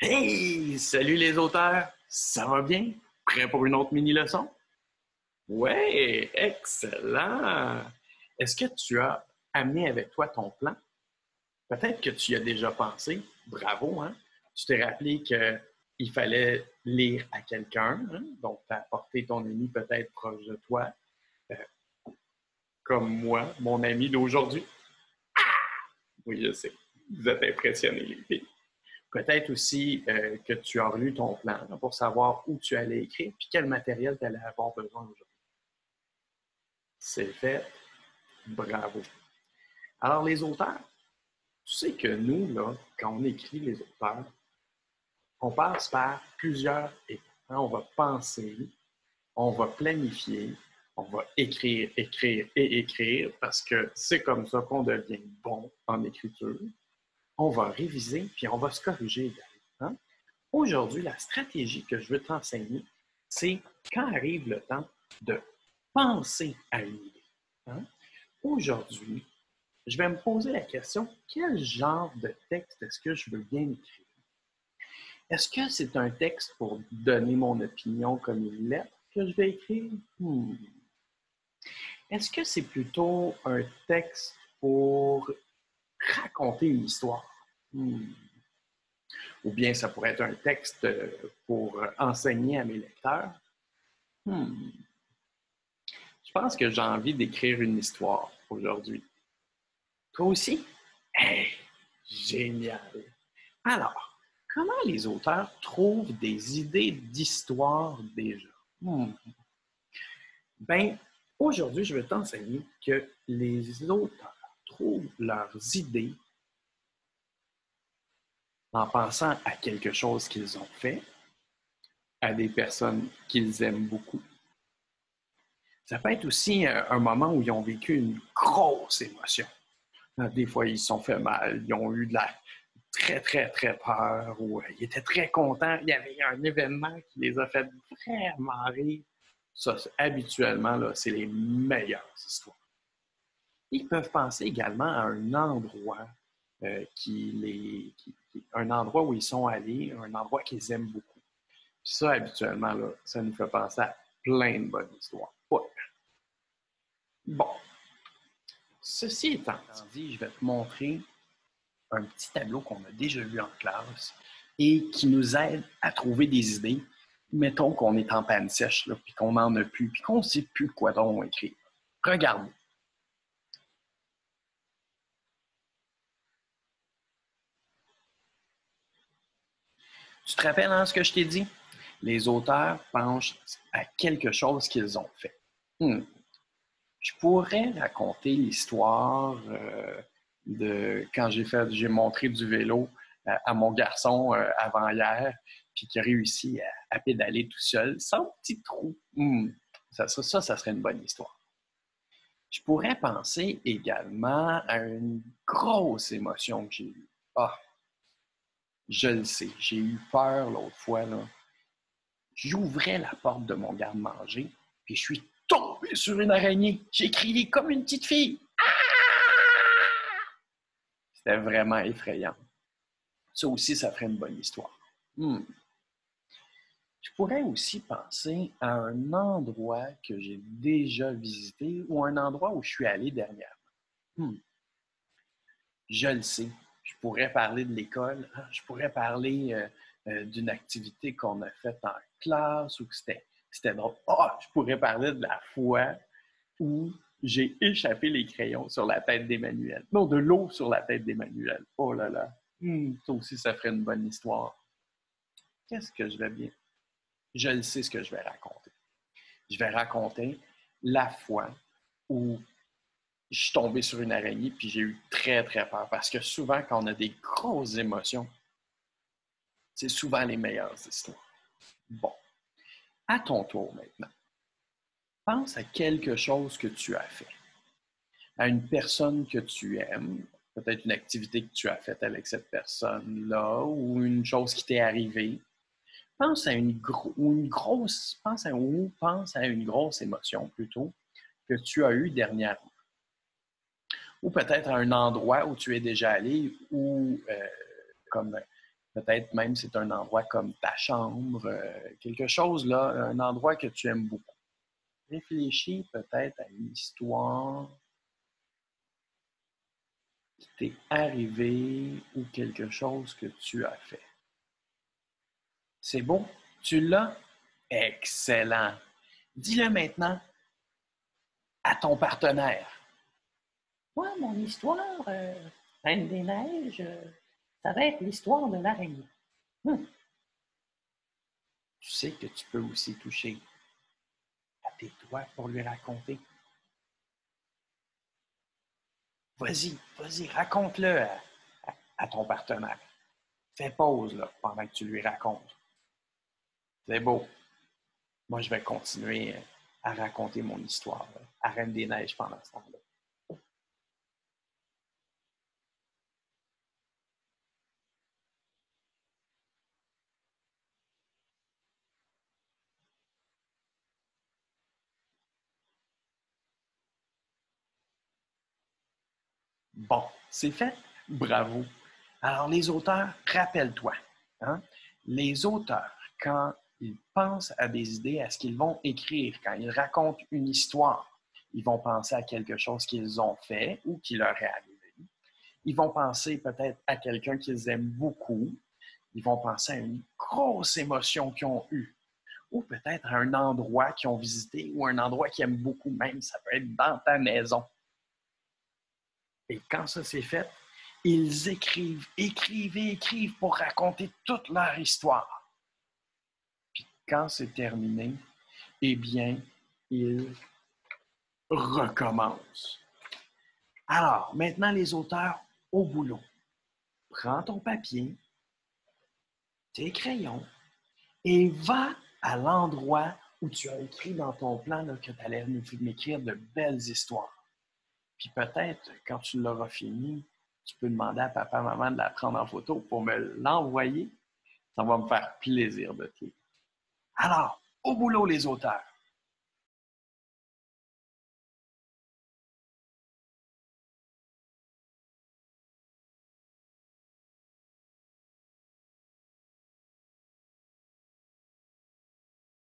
Hey! Salut les auteurs! Ça va bien? Prêt pour une autre mini-leçon? Ouais! Excellent! Est-ce que tu as amené avec toi ton plan? Peut-être que tu y as déjà pensé. Bravo, hein? Tu t'es rappelé qu'il fallait lire à quelqu'un, hein? Donc, tu as apporté ton ami peut-être proche de toi, euh, comme moi, mon ami d'aujourd'hui. Oui, je sais. Vous êtes impressionnés, les filles. Peut-être aussi que tu as relu ton plan là, pour savoir où tu allais écrire et quel matériel tu allais avoir besoin aujourd'hui. C'est fait. Bravo. Alors, les auteurs, tu sais que nous, là, quand on écrit les auteurs, on passe par plusieurs étapes. On va penser, on va planifier, on va écrire, écrire et écrire parce que c'est comme ça qu'on devient bon en écriture. On va réviser puis on va se corriger également. Hein? Aujourd'hui, la stratégie que je veux t'enseigner, c'est quand arrive le temps de penser à une idée. Hein? Aujourd'hui, je vais me poser la question, quel genre de texte est-ce que je veux bien écrire? Est-ce que c'est un texte pour donner mon opinion comme une lettre que je vais écrire? Est-ce que c'est plutôt un texte pour raconter une histoire? Ou bien ça pourrait être un texte pour enseigner à mes lecteurs? Je pense que j'ai envie d'écrire une histoire aujourd'hui. Toi aussi? Hey, génial! Alors, comment les auteurs trouvent des idées d'histoire déjà? Ben, aujourd'hui, je vais t'enseigner que les auteurs trouvent leurs idées en pensant à quelque chose qu'ils ont fait, à des personnes qu'ils aiment beaucoup. Ça peut être aussi un moment où ils ont vécu une grosse émotion. Des fois, ils se sont fait mal, ils ont eu de la très, très, très peur ou ils étaient très contents. Il y avait un événement qui les a fait vraiment rire. Ça, habituellement, là, c'est les meilleures histoires. Ils peuvent penser également à un endroit un endroit où ils sont allés, un endroit qu'ils aiment beaucoup. Puis ça, habituellement, là, ça nous fait penser à plein de bonnes histoires. Ouais. Bon, ceci étant dit, je vais te montrer un petit tableau qu'on a déjà vu en classe et qui nous aide à trouver des idées. Mettons qu'on est en panne sèche, là, puis qu'on n'en a plus, puis qu'on ne sait plus quoi donc écrire. Regardez. Tu te rappelles hein, ce que je t'ai dit? Les auteurs pensent à quelque chose qu'ils ont fait. Je pourrais raconter l'histoire de quand j'ai montré du vélo à mon garçon avant-hier, puis qui a réussi à pédaler tout seul, sans petit trou. Ça serait une bonne histoire. Je pourrais penser également à une grosse émotion que j'ai eue. Ah, je le sais, j'ai eu peur l'autre fois. Là. J'ouvrais la porte de mon garde-manger, puis je suis tombé sur une araignée. J'ai crié comme une petite fille. C'était vraiment effrayant. Ça aussi, ça ferait une bonne histoire. Je pourrais aussi penser à un endroit que j'ai déjà visité ou un endroit où je suis allé dernièrement. Je le sais. Je pourrais parler de l'école. Je pourrais parler d'une activité qu'on a faite en classe ou que c'était drôle. Je pourrais parler de la fois où j'ai échappé les crayons sur la tête d'Emmanuel. Non, de l'eau sur la tête d'Emmanuel. Oh là là. Ça aussi, ça ferait une bonne histoire. Qu'est-ce que je vais bien? Je le sais ce que je vais raconter. Je vais raconter la fois où je suis tombé sur une araignée puis j'ai eu très, très peur. Parce que souvent, quand on a des grosses émotions, c'est souvent les meilleures histoires. Bon, à ton tour maintenant. Pense à quelque chose que tu as fait. À une personne que tu aimes, peut-être une activité que tu as faite avec cette personne-là ou une chose qui t'est arrivée. Pense à une grosse émotion plutôt que tu as eue dernièrement. Ou peut-être à un endroit où tu es déjà allé ou comme Peut-être même c'est un endroit comme ta chambre, quelque chose là, un endroit que tu aimes beaucoup. Réfléchis peut-être à une histoire qui t'est arrivée ou quelque chose que tu as fait. C'est beau? Tu l'as? Excellent. Dis-le maintenant à ton partenaire. Moi, mon histoire, Reine des Neiges, ça va être l'histoire de l'araignée. Hum, Tu sais que tu peux aussi toucher à tes doigts pour lui raconter. Vas-y, raconte-le à ton partenaire. Fais pause là, pendant que tu lui racontes. C'est beau. Moi, je vais continuer à raconter mon histoire là, à Reine des Neiges pendant ce temps-là. Bon, c'est fait. Bravo. Alors, les auteurs, rappelle-toi, hein? Les auteurs, quand ils pensent à des idées, à ce qu'ils vont écrire, quand ils racontent une histoire, ils vont penser à quelque chose qu'ils ont fait ou qui leur est arrivé. Ils vont penser peut-être à quelqu'un qu'ils aiment beaucoup. Ils vont penser à une grosse émotion qu'ils ont eue. Ou peut-être à un endroit qu'ils ont visité ou un endroit qu'ils aiment beaucoup même. Ça peut être dans ta maison. Et quand ça c'est fait, ils écrivent pour raconter toute leur histoire. Puis quand c'est terminé, eh bien, ils recommencent. Alors, maintenant les auteurs au boulot. Prends ton papier, tes crayons et va à l'endroit où tu as écrit dans ton plan là, que tu allais m'écrire de belles histoires. Puis peut-être, quand tu l'auras fini, tu peux demander à papa, maman de la prendre en photo pour me l'envoyer. Ça va me faire plaisir de te lire. Alors, au boulot les auteurs.